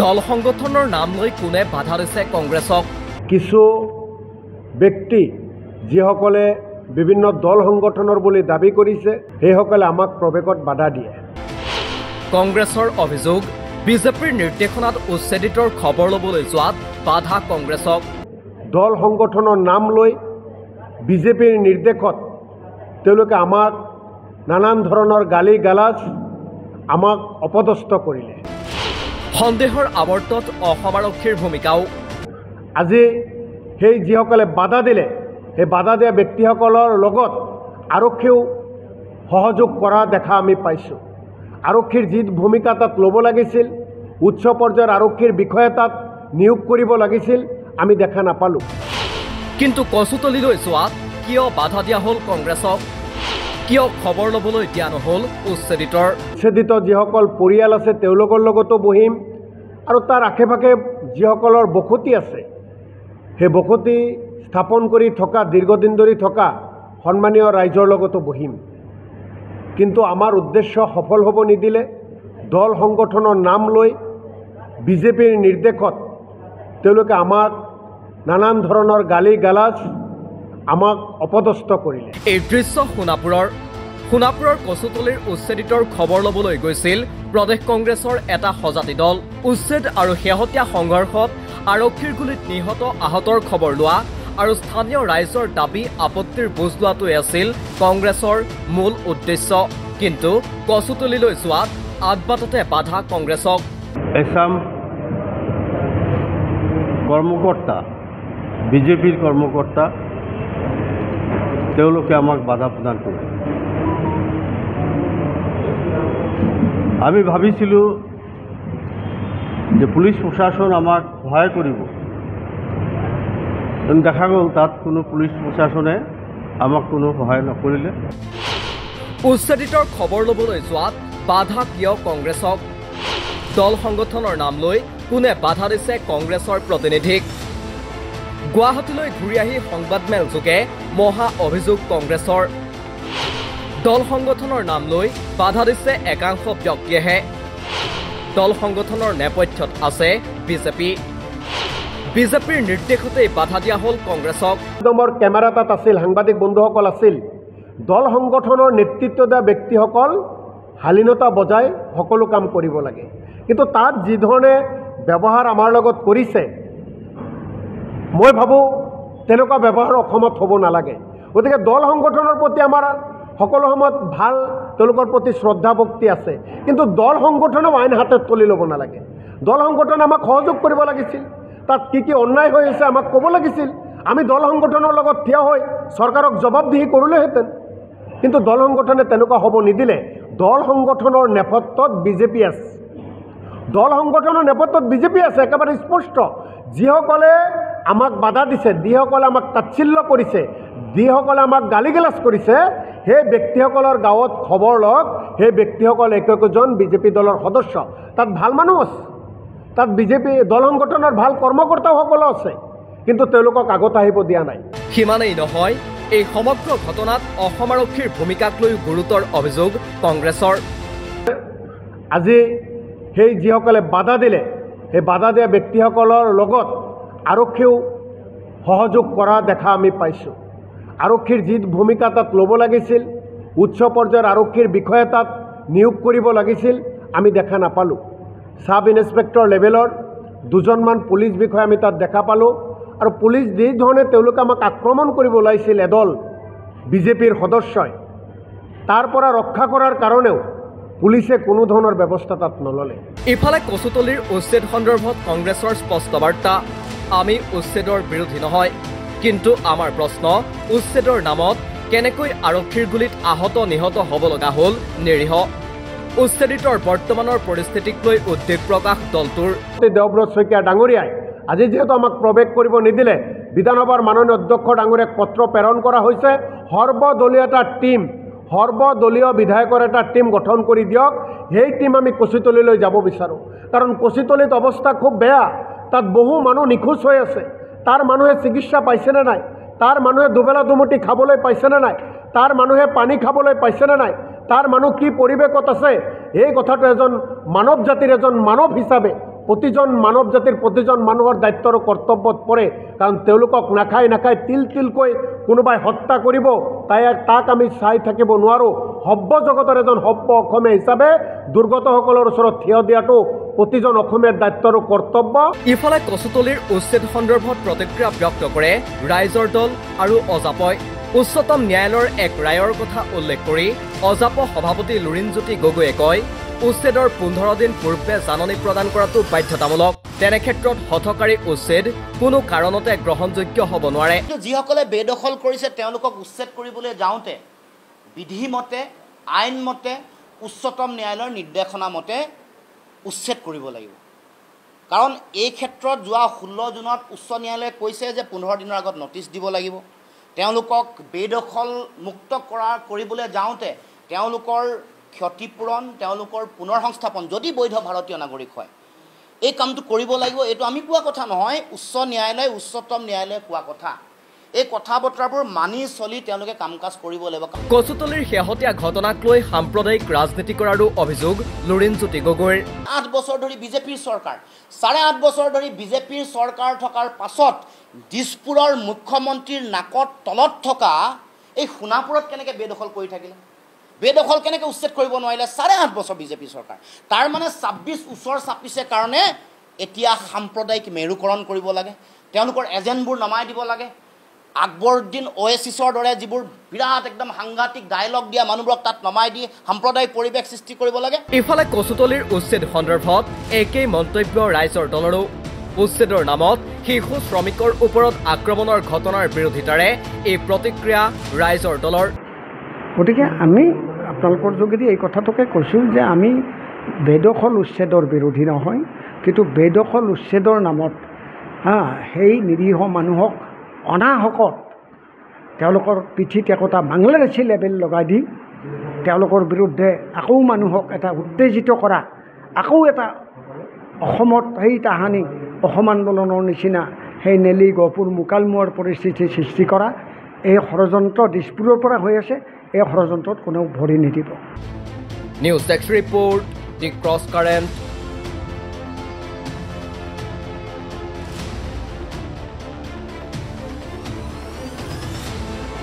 দল সংগঠনৰ নাম লৈ কোনে বাধা দিছে কংগ্ৰেছক? কিছু ব্যক্তি যিসকলে বিভিন্ন দল সংগঠনৰ বুলি দাবী কৰিছে সেইসকলে আমাক প্ৰৱেশত বাধা দিয়ে। কংগ্ৰেছৰ অভিযোগ বিজেপিৰ নিৰ্দেশনাত উচ্ছেদিতৰ খবৰ ল'বলৈ যোৱাত বাধা কংগ্ৰেছক। দল সংগঠনৰ নাম লৈ বিজেপিৰ নিৰ্দেশত তেওঁলোকে আমাক নানান ধৰণৰ গালি গালাজ আমাক অপদস্থ কৰিলে। সন্দেহৰ আৱৰ্তত অসম আৰক্ষীৰ ভূমিকাও। আজি সেই যিসকলে বাধা দিলে সেই বাধা দিয়া ব্যক্তিসকলৰ লগত আৰক্ষীও সহযোগ কৰা দেখা আমি পাইছোঁ। আৰক্ষীৰ যি ভূমিকা তাত ল'ব লাগিছিল, উচ্চ পৰ্যায়ৰ আৰক্ষীৰ বিষয়া তাত নিয়োগ কৰিব লাগিছিল, আমি দেখা নাপালোঁ। কিন্তু কচুতলিলৈ যোৱাত কিয় বাধা দিয়া হ'ল কংগ্ৰেছক? কিয় খবৰ ল'বলৈ দিয়া নহ'ল উচ্ছেদিতৰ? উচ্ছেদিত যিসকল পৰিয়াল আছে তেওঁলোকৰ লগতো বহিম আৰু তাৰ আশে পাশে যিসকলৰ বসতি আছে সেই বসতি স্থাপন কৰি থকা দীৰ্ঘদিন ধৰি থকা সন্মানীয় ৰাইজৰ লগতো বহিম। কিন্তু আমাৰ উদ্দেশ্য সফল হ'ব নিদিলে। দল সংগঠনৰ নাম লৈ বিজেপিৰ নিৰ্দেশত তেওঁলোকে আমাক নানান ধৰণৰ গালি গালাজ আমাক অপদস্থ কৰিলে। এই দৃশ্য সোণাপুৰৰ কচুতলিৰ উচ্ছেদিতৰ খবৰ ল'বলৈ গৈছিল প্ৰদেশ কংগ্ৰেছৰ এটা সজাতি দল। উচ্ছেদ আৰু শেহতীয়া সংঘৰ্ষত আৰক্ষীৰ গুলীত নিহত আহতৰ খবৰ লোৱা আৰু স্থানীয় ৰাইজৰ দাবী আপত্তিৰ বুজ লোৱাটোৱে আছিল কংগ্ৰেছৰ মূল উদ্দেশ্য। কিন্তু কচুতলিলৈ যোৱাত আগবাটতে বাধা কংগ্ৰেছক। এছাম কৰ্মকৰ্তা, বিজেপিৰ কৰ্মকৰ্তা তেওঁলোকে আমাক বাধা প্ৰদান কৰে। আমি ভাবিছিলোঁ যে পুলিচ প্ৰশাসন আমাক সহায় কৰিব। দেখা গ'ল তাত কোনো পুলিচ প্ৰশাসনে আমাক কোনো সহায় নকৰিলে। উচ্ছেদিতৰ খবৰ ল'বলৈ যোৱাত বাধা কিয় কংগ্ৰেছক? দল সংগঠনৰ নাম লৈ কোনে বাধা দিছে কংগ্ৰেছৰ প্ৰতিনিধিক? গুৱাহাটীলৈ ঘূৰি আহি সংবাদমেল যোগে মহা অভিযোগ কংগ্ৰেছৰ। দল সংগঠনৰ নাম লৈ বাধা দিছে একাংশ ব্যক্তিয়েহে। দল সংগঠনৰ নেপথ্যত আছে বিজেপি। বিজেপিৰ নিৰ্দেশতেই বাধা দিয়া হ'ল কংগ্ৰেছক। একদমৰ কেমেৰা তাত আছিল, সাংবাদিক বন্ধুসকল আছিল। দল সংগঠনৰ নেতৃত্ব দিয়া ব্যক্তিসকল শালীনতা বজাই সকলো কাম কৰিব লাগে। কিন্তু তাত যিধৰণে ব্যৱহাৰ আমাৰ লগত কৰিছে মই ভাবোঁ তেনেকুৱা ব্যৱহাৰ অসমত হ'ব নালাগে। গতিকে দল সংগঠনৰ প্ৰতি আমাৰ সকলো সময়ত ভাল তেওঁলোকৰ প্ৰতি শ্ৰদ্ধা ভক্তি আছে। কিন্তু দল সংগঠনেও আইন হাতত তুলি ল'ব নালাগে। দল সংগঠনে আমাক সহযোগ কৰিব লাগিছিল। তাত কি কি অন্যায় হৈ আছে আমাক ক'ব লাগিছিল। আমি দল সংগঠনৰ লগত থিয় হৈ চৰকাৰক জবাবদিহি কৰিলোহেঁতেন। কিন্তু দল সংগঠনে তেনেকুৱা হ'ব নিদিলে। দল সংগঠনৰ নেপথ্যত বিজেপি আছে। দল সংগঠনৰ নেপথ্যত বিজেপি আছে, একেবাৰে স্পষ্ট। যিসকলে আমাক বাধা দিছে, যিসকলে আমাক তাচ্ছিল্য কৰিছে, যিসকলে আমাক গালি গালাজ কৰিছে, সেই ব্যক্তিসকলৰ গাঁৱত খবৰ লওক। সেই ব্যক্তিসকল একোজন বিজেপি দলৰ সদস্য। তাত ভাল মানুহ আছে, তাত বিজেপি দল সংগঠনৰ ভাল কৰ্মকৰ্তাসকলো আছে, কিন্তু তেওঁলোকক আগত আহিব দিয়া নাই। সিমানেই নহয়, এই সমগ্ৰ ঘটনাত অসম আৰক্ষীৰ ভূমিকাক লৈ গুৰুতৰ অভিযোগ কংগ্ৰেছৰ। আজি সেই যিসকলে বাধা দিলে সেই বাধা দিয়া ব্যক্তিসকলৰ লগত আৰক্ষীও সহযোগ কৰা দেখা আমি পাইছোঁ। আৰক্ষীৰ যি ভূমিকা তাত ল'ব লাগিছিল, উচ্চ পৰ্যায়ৰ আৰক্ষীৰ বিষয়া তাত নিয়োগ কৰিব লাগিছিল, আমি দেখা নাপালোঁ। সাব ইন্সপেক্টৰ লেভেলৰ দুজনমান পুলিচ বিষয়া আমি তাত দেখা পালোঁ। আৰু পুলিচ যি ধৰণে তেওঁলোকে আমাক আক্ৰমণ কৰিব ওলাইছিল এদল বিজেপিৰ সদস্যই, তাৰ পৰা ৰক্ষা কৰাৰ কাৰণেও পুলিচে কোনো ধৰণৰ ব্যৱস্থা তাত নল'লে। ইফালে কচুতলিৰ উচ্ছেদ সন্দৰ্ভত কংগ্ৰেছৰ স্পষ্ট বাৰ্তা, আমি উচ্ছেদৰ বিৰোধী নহয়। কিন্তু আমাৰ প্ৰশ্ন, উচ্ছেদৰ নামত কেনেকৈ আৰক্ষীৰ গুলীত আহত নিহত হ'ব লগা হ'ল নিৰীহ? উচ্ছেদিতৰ বৰ্তমানৰ পৰিস্থিতিক লৈ উদ্বেগ প্ৰকাশ দলটোৰ। দেৱব্ৰত শইকীয়া ডাঙৰীয়াই আজি যিহেতু আমাক প্ৰৱেশ কৰিব নিদিলে, বিধানসভাৰ মাননীয় অধ্যক্ষ ডাঙৰীয়াক পত্ৰ প্ৰেৰণ কৰা হৈছে। সৰ্বদলীয় এটা টিম, সৰ্বদলীয় বিধায়কৰ এটা টিম গঠন কৰি দিয়ক। সেই টিম আমি কচুতলীলৈ যাব বিচাৰোঁ, কাৰণ কচুতলীত অৱস্থা খুব বেয়া। তাত বহু মানুহ নিখোজ হৈ আছে। তাৰ মানুহে চিকিৎসা পাইছেনে নাই, তাৰ মানুহে দুবেলা দুমুঠি খাবলৈ পাইছেনে নাই, তাৰ মানুহে পানী খাবলৈ পাইছেনে নাই, তাৰ মানুহ কি পৰিৱেশত আছে, এই কথাটো এজন মানৱ জাতিৰ এজন মানৱ হিচাপে প্ৰতিজন মানৱ জাতিৰ প্ৰতিজন মানুহৰ দায়িত্ব আৰু কৰ্তব্যত পৰে। কাৰণ তেওঁলোকক নাখায় নাখায় তিল তিলকৈ কোনোবাই হত্যা কৰিব, তাক আমি চাই থাকিব নোৱাৰোঁ। সভ্য জগতৰ এজন সভ্য অসমীয়া হিচাপে দুৰ্গতসকলৰ ওচৰত থিয় দিয়াটো প্ৰতিজন অসমীয়াৰ দায়িত্ব আৰু কৰ্তব্য। ইফালে কচুতলীৰ উচ্ছেদ সন্দৰ্ভত প্ৰতিক্ৰিয়া ব্যক্ত কৰে ৰাইজৰ দল আৰু অজাপই। উচ্চতম ন্যায়ালয়ৰ এক ৰায়ৰ কথা উল্লেখ কৰি অজাপ সভাপতি লুৰিণজ্যোতি গগৈয়ে কয়, উচ্ছেদৰ 15 দিন পূৰ্বে জাননী প্ৰদান কৰাটো বাধ্যতামূলক। তেনে ক্ষেত্ৰত হঠকাৰী উচ্ছেদ কোনো কাৰণতে গ্ৰহণযোগ্য হ'ব নোৱাৰে। যিসকলে বেদখল কৰিছে তেওঁলোকক উচ্ছেদ কৰিবলৈ যাওঁতে বিধিমতে আইনমতে উচ্চতম ন্যায়ালয়ৰ নিৰ্দেশনা মতে উচ্ছেদ কৰিব লাগিব। কাৰণ এই ক্ষেত্ৰত যোৱা 16 জুনত উচ্চ ন্যায়ালয়ে কৈছে যে 15 দিনৰ আগত নটিচ দিব লাগিব। তেওঁলোকক বেদখল মুক্ত কৰিবলৈ যাওঁতে তেওঁলোকৰ ক্ষতিপূৰণ, তেওঁলোকৰ পুনৰ সংস্থাপন যদি বৈধ ভাৰতীয় নাগৰিক হয়, এই কামটো কৰিব লাগিব। এইটো আমি কোৱা কথা নহয়, উচ্চ ন্যায়ালয় উচ্চতম ন্যায়ালয়ে কোৱা কথা। এই কথা বতৰাবোৰ মানি চলি তেওঁলোকে কাম কাজ কৰিব লাগিব। কচুতলীৰ শেহতীয়া ঘটনাক লৈ সাম্প্ৰদায়িক ৰাজনীতি কৰাৰো অভিযোগ লুৰিণজ্যোতি গগৈৰ। 8 বছৰ ধৰি বিজেপিৰ চৰকাৰ, 8.5 বছৰ ধৰি বিজেপিৰ চৰকাৰ থকাৰ পাছত দিছপুৰৰ মুখ্যমন্ত্ৰীৰ নাকত তলত থকা এই সোণাপুৰত কেনেকৈ বেদখল কৰি থাকিলে, বেদখল কেনেকৈ উচ্ছেদ কৰিব নোৱাৰিলে 8.5 বছৰ বিজেপি চৰকাৰ। তাৰ মানে 26 ওচৰ চাপিছে কাৰণে এতিয়া সাম্প্ৰদায়িক মেৰুকৰণ কৰিব লাগে, তেওঁলোকৰ এজেণ্টবোৰ নমাই দিব লাগে। আকবৰুদ্দিন অৱেচিছৰ দৰে যিবোৰ বিৰাট একদম সাংঘাতিক ডায়লগ দিয়া মানুহবোৰক তাত নমাই দি সাম্প্ৰদায়িক পৰিৱেশ সৃষ্টি কৰিব লাগে। ইফালে কচুতলীৰ উচ্ছেদ সন্দৰ্ভত একেই মন্তব্য ৰাইজৰ দলৰো। উচ্ছেদৰ নামত শিশু শ্ৰমিকৰ ওপৰত আক্ৰমণৰ ঘটনাৰ বিৰোধিতাৰে এই প্ৰতিক্ৰিয়া ৰাইজৰ দলৰ। গতিকে আমি আপোনালোকৰ যোগেদি এই কথাটোকে কৈছোঁ যে আমি বেদখল উচ্ছেদৰ বিৰোধী নহয়, কিন্তু বেদখল উচ্ছেদৰ নামত সেই নিৰীহ মানুহক অনাহকত তেওঁলোকৰ পিঠিত একোটা বাংলাদেশী লেবেল লগাই দি তেওঁলোকৰ বিৰুদ্ধে আকৌ মানুহক এটা উত্তেজিত কৰা, আকৌ এটা অসমত সেই তাহানি অসম আন্দোলনৰ নিচিনা সেই নেলি গহপুৰ মোকালমোৱাৰ পৰিস্থিতি সৃষ্টি কৰা, এই ষড়যন্ত্ৰ দিছপুৰৰ পৰা হৈ আছে। এই ষড়যন্ত্ৰত কোনেও ভৰি নিদিব। নিউজ ডেস্ক ৰিপৰ্ট, দি ক্ৰছ কাৰেণ্ট।